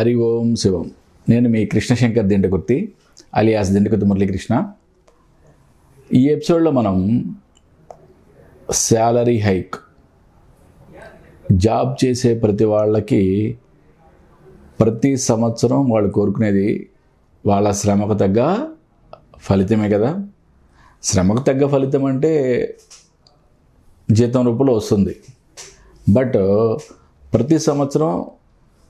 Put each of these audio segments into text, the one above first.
హరి ఓం శివం. నేను మీ కృష్ణశంకర్ దిండకుర్తి అలియాస్ దిండకుర్తి మురళీకృష్ణ. ఈ ఎపిసోడ్లో మనం శాలరీ హైక్, జాబ్ చేసే ప్రతి వాళ్ళకి ప్రతి సంవత్సరం వాళ్ళు కోరుకునేది వాళ్ళ శ్రమకు తగ్గ ఫలితమే కదా. శ్రమకు తగ్గ ఫలితం అంటే జీతం రూపంలో వస్తుంది. బట్ ప్రతి సంవత్సరం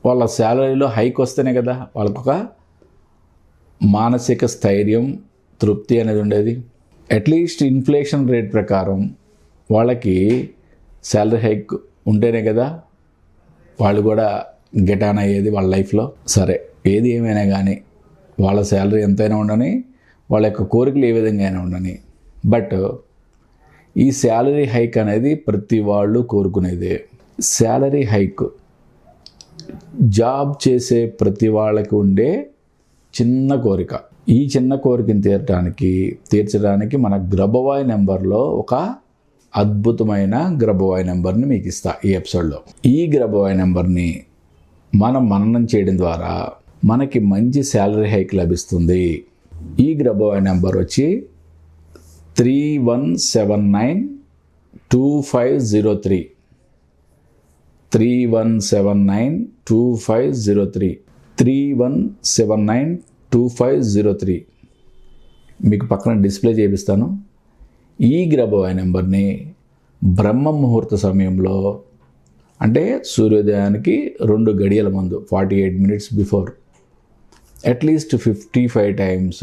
వాళ్ళ శాలరీలో హైక్ వస్తేనే కదా వాళ్ళకొక మానసిక స్థైర్యం, తృప్తి అనేది ఉండేది. అట్లీస్ట్ ఇన్ఫ్లేషన్ రేట్ ప్రకారం వాళ్ళకి శాలరీ హైక్ ఉంటేనే కదా వాళ్ళు కూడా గెట్ ఆన్ అయ్యేది వాళ్ళ లైఫ్లో. సరే, ఏది ఏమైనా కానీ వాళ్ళ శాలరీ ఎంతైనా ఉండని, వాళ్ళ యొక్క కోరికలు ఏ విధంగా అయినా ఉండని, బట్ ఈ శాలరీ హైక్ అనేది ప్రతి వాళ్ళు కోరుకునేదే. శాలరీ హైక్ జాబ్ చేసే ప్రతి వాళ్ళకి ఉండే చిన్న కోరిక. ఈ చిన్న కోరికను తీర్చడానికి మన గ్రబవాయ్ నెంబర్లో ఒక అద్భుతమైన గ్రబవాయ్ నెంబర్ని మీకు ఇస్తా ఈ ఎపిసోడ్లో. ఈ గ్రబవాయ్ నెంబర్ని మనం మననం చేయడం ద్వారా మనకి మంచి శాలరీ హైక్ లభిస్తుంది. ఈ గ్రబవాయ్ నెంబర్ వచ్చి 31792503 31792503 31792503 మీకు పక్కన డిస్ప్లే చేపిస్తాను. ఈ గ్రబవాయ్ నెంబర్ని బ్రహ్మ ముహూర్త సమయంలో, అంటే సూర్యోదయానికి 2 గడియల ముందు 48 minutes before, at least 55 times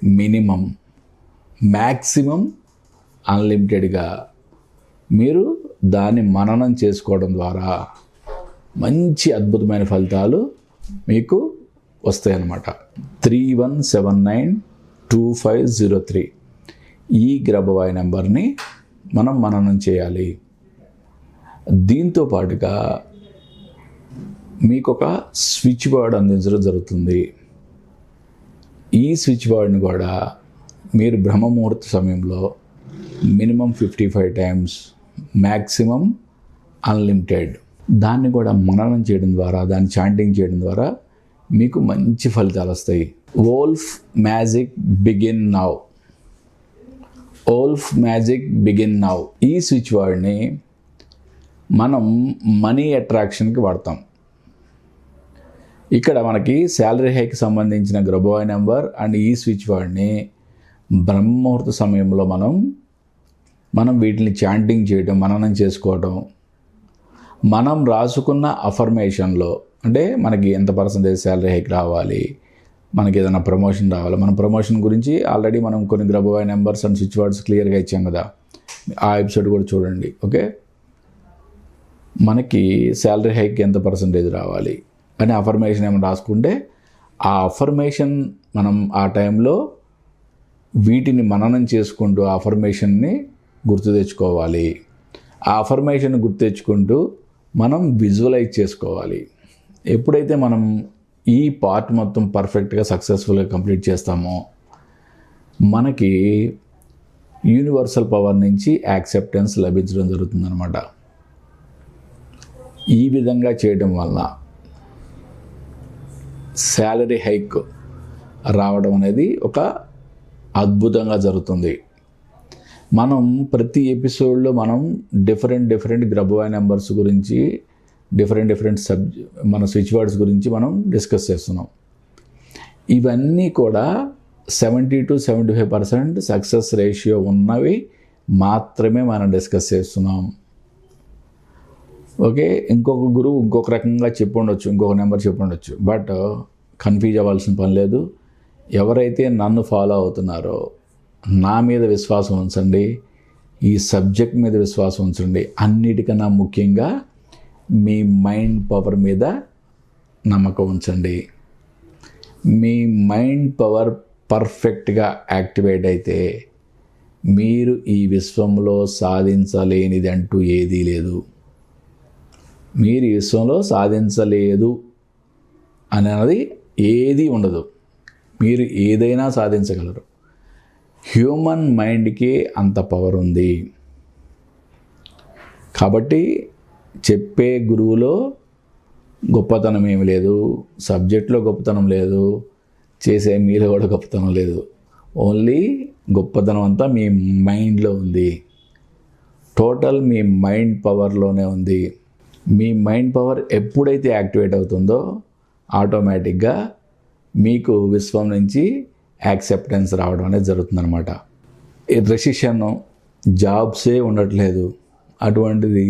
minimum, maximum అన్లిమిటెడ్గా మీరు దాన్ని మననం చేసుకోవడం ద్వారా మంచి అద్భుతమైన ఫలితాలు మీకు వస్తాయన్నమాట. 31792503 ఈ గ్రబవాయ్ నెంబర్ని మనం మననం చేయాలి. దీంతో పాటుగా మీకు ఒక స్విచ్ వర్డ్ అందించడం జరుగుతుంది. ఈ స్విచ్ వర్డ్ని కూడా మీరు బ్రహ్మ ముహూర్త సమయంలో మినిమం 55 times, మ్యాక్సిమం అన్లిమిటెడ్, దాన్ని కూడా మననం చేయడం ద్వారా, దాన్ని చాంటింగ్ చేయడం ద్వారా మీకు మంచి ఫలితాలు వస్తాయి. Wolf magic begin now, wolf magic begin now. ఈ స్విచ్ వర్డ్ని మనం మనీ అట్రాక్షన్కి వాడతాం. ఇక్కడ మనకి శాలరీ హైకి సంబంధించిన గ్రబవాయ్ నెంబర్ అండ్ ఈ స్విచ్ వర్డ్ని బ్రహ్మముహూర్త సమయంలో మనం వీటిని చాంటింగ్ చేయడం, మననం చేసుకోవడం, మనం రాసుకున్న అఫర్మేషన్లో, అంటే మనకి ఎంత పర్సంటేజ్ శాలరీ హైక్ రావాలి, మనకి ఏదైనా ప్రమోషన్ రావాలి, మన ప్రమోషన్ గురించి ఆల్రెడీ మనం కొన్ని గ్రబవాయ్ నెంబర్స్ అండ్ స్విచ్ వర్డ్స్ క్లియర్గా ఇచ్చాం కదా, ఆ ఎపిసోడ్ కూడా చూడండి. ఓకే, మనకి శాలరీ హైక్ ఎంత పర్సంటేజ్ రావాలి అని అఫర్మేషన్ ఏమైనా రాసుకుంటే, ఆ అఫర్మేషన్ మనం ఆ టైంలో వీటిని మననం చేసుకుంటూ ఆ అఫర్మేషన్ని గుర్తు తెచ్చుకోవాలి. ఆ అఫర్మేషన్ గుర్తు తెచ్చుకుంటూ మనం విజువలైజ్ చేసుకోవాలి. ఎప్పుడైతే మనం ఈ పార్ట్ మొత్తం పర్ఫెక్ట్గా సక్సెస్ఫుల్గా కంప్లీట్ చేస్తామో మనకి యూనివర్సల్ పవర్ నుంచి యాక్సెప్టెన్స్ లభించడం జరుగుతుందన్నమాట. ఈ విధంగా చేయడం వల్ల శాలరీ హైక్ రావడం అనేది ఒక అద్భుతంగా జరుగుతుంది. మనం ప్రతి ఎపిసోడ్లో మనం డిఫరెంట్ గ్రబవాయ్ నెంబర్స్ గురించి, డిఫరెంట్ మన స్విచ్ వర్డ్స్ గురించి మనం డిస్కస్ చేస్తున్నాం. ఇవన్నీ కూడా 70 to 75% సక్సెస్ రేషియో ఉన్నవి మాత్రమే మనం డిస్కస్ చేస్తున్నాం. ఓకే, ఇంకొక గురువు ఇంకొక రకంగా చెప్పుండొచ్చు, ఇంకొక నెంబర్ చెప్పుండొచ్చు, బట్ కన్ఫ్యూజ్ అవ్వాల్సిన పని లేదు. ఎవరైతే నన్ను ఫాలో అవుతున్నారో నా మీద విశ్వాసం ఉంచండి, ఈ సబ్జెక్ట్ మీద విశ్వాసం ఉంచండి. అన్నిటికన్నా ముఖ్యంగా మీ మైండ్ పవర్ మీద నమ్మకం ఉంచండి. మీ మైండ్ పవర్ పర్ఫెక్ట్గా యాక్టివేట్ అయితే మీరు ఈ విశ్వంలో సాధించలేనిది అంటూ ఏదీ లేదు. మీరు ఈ విశ్వంలో సాధించలేదు అనేది ఏదీ ఉండదు. మీరు ఏదైనా సాధించగలరు. హ్యూమన్ మైండ్కి అంత పవర్ ఉంది. కాబట్టి చెప్పే గురువులో గొప్పతనం ఏమి లేదు, సబ్జెక్ట్లో గొప్పతనం లేదు, చేసే మీలో కూడా గొప్పతనం లేదు. ఓన్లీ గొప్పతనం అంతా మీ మైండ్లో ఉంది. టోటల్ మీ మైండ్ పవర్లోనే ఉంది. మీ మైండ్ పవర్ ఎప్పుడైతే యాక్టివేట్ అవుతుందో ఆటోమేటిక్గా మీకు విశ్వం నుంచి యాక్సెప్టెన్స్ రావడం అనేది జరుగుతుందన్నమాట. రెసిషన్, జాబ్సే ఉండట్లేదు, అటువంటిది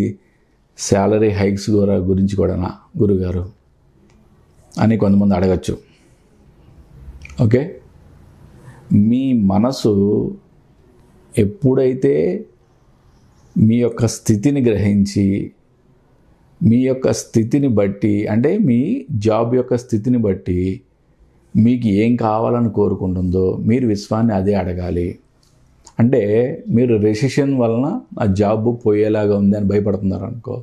శాలరీ హైక్స్ గురించి కూడానా గురుగారు అని కొంతమంది అడగచ్చు. ఓకే, మీ మనసు ఎప్పుడైతే మీ యొక్క స్థితిని గ్రహించి, మీ యొక్క స్థితిని బట్టి, అంటే మీ జాబ్ యొక్క స్థితిని బట్టి మీకు ఏం కావాలని కోరుకుంటుందో మీరు విశ్వాన్ని అదే అడగాలి. అంటే మీరు రెసిషన్ వలన ఆ జాబ్ పోయేలాగా ఉంది అని భయపడుతున్నారు అనుకో,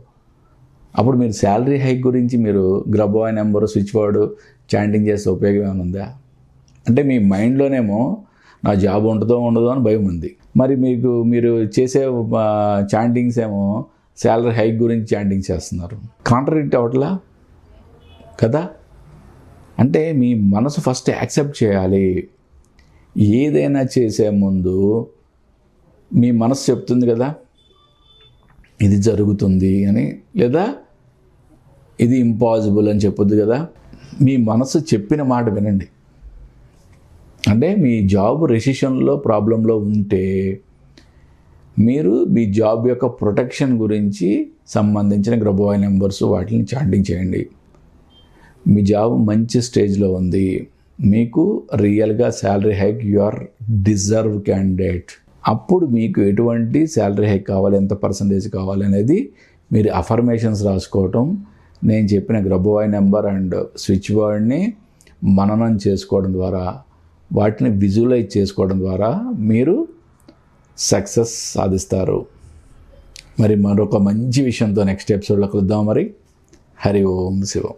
అప్పుడు మీరు శాలరీ హైక్ గురించి మీరు గ్రబాయ్ నెంబరు, స్విచ్ వర్డ్ చాంటింగ్ చేస్తే ఉపయోగం ఏమైనా ఉందా? అంటే మీ మైండ్లోనేమో నా జాబ్ ఉంటుందో ఉండదో అని భయం ఉంది. మరి మీరు చేసే చాంటింగ్స్ ఏమో శాలరీ హైక్ గురించి చాంటింగ్ చేస్తున్నారు. కాంట్రడిక్ట్ అవ్వట్లా కదా? అంటే మీ మనసు ఫస్ట్ యాక్సెప్ట్ చేయాలి. ఏదైనా చేసే ముందు మీ మనసు చెప్తుంది కదా ఇది జరుగుతుంది అని, లేదా ఇది ఇంపాసిబుల్ అని చెప్పొద్దు కదా. మీ మనసు చెప్పిన మాట వినండి. అంటే మీ జాబ్ రెసిషన్లో ప్రాబ్లంలో ఉంటే మీరు మీ జాబ్ యొక్క ప్రొటెక్షన్ గురించి సంబంధించిన గ్రబాయ్ నెంబర్స్ వాటిని చాటింగ్ చేయండి. మీ జాబ్ మంచి స్టేజ్లో ఉంది, మీకు రియల్గా salary hike, you are deserve candidate. అప్పుడు మీకు ఎటువంటి శాలరీ హైక్ కావాలి, ఎంత పర్సంటేజ్ కావాలి అనేది మీరు అఫర్మేషన్స్ రాసుకోవటం, నేను చెప్పిన గ్రబాయ్ నెంబర్ అండ్ స్విచ్ వర్డ్ని మననం చేసుకోవడం ద్వారా, వాటిని విజువలైజ్ చేసుకోవడం ద్వారా మీరు సక్సెస్ సాధిస్తారు. మరి మరొక మంచి విషయంతో నెక్స్ట్ ఎపిసోడ్లో కలుద్దాం. మరి హరి ఓం శివం.